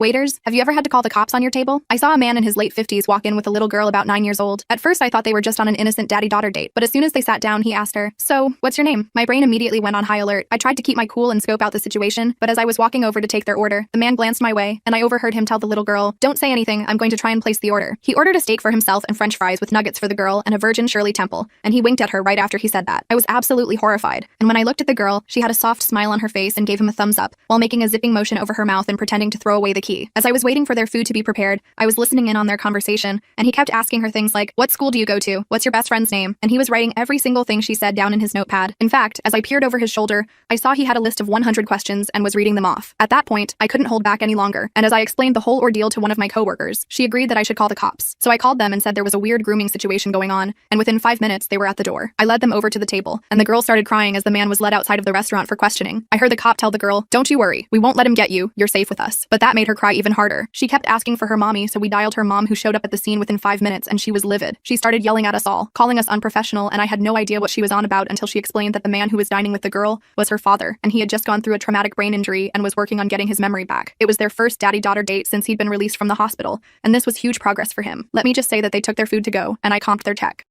Waiters, have you ever had to call the cops on your table? I saw a man in his late 50s walk in with a little girl about 9 years old. At first, I thought they were just on an innocent daddy-daughter date, but as soon as they sat down, he asked her, "So, what's your name?" My brain immediately went on high alert. I tried to keep my cool and scope out the situation, but as I was walking over to take their order, the man glanced my way, and I overheard him tell the little girl, "Don't say anything, I'm going to try and place the order." He ordered a steak for himself and french fries with nuggets for the girl and a Virgin Shirley Temple, and he winked at her right after he said that. I was absolutely horrified, and when I looked at the girl, she had a soft smile on her face and gave him a thumbs up, while making a zipping motion over her mouth and pretending to throw away the key. As I was waiting for their food to be prepared, I was listening in on their conversation, and he kept asking her things like, "What school do you go to? What's your best friend's name?" And he was writing every single thing she said down in his notepad. In fact, as I peered over his shoulder, I saw he had a list of 100 questions and was reading them off. At that point, I couldn't hold back any longer, and as I explained the whole ordeal to one of my coworkers, she agreed that I should call the cops. So I called them and said there was a weird grooming situation going on, and within 5 minutes, they were at the door. I led them over to the table, and the girl started crying as the man was led outside of the restaurant for questioning. I heard the cop tell the girl, "Don't you worry, we won't let him get you, you're safe with us." But that made her cry even harder. She kept asking for her mommy, so we dialed her mom, who showed up at the scene within 5 minutes, and she was livid. She started yelling at us all, calling us unprofessional, and I had no idea what she was on about until she explained that the man who was dining with the girl was her father, and he had just gone through a traumatic brain injury and was working on getting his memory back. It was their first daddy-daughter date since he'd been released from the hospital, and this was huge progress for him. Let me just say that they took their food to go, and I comped their check.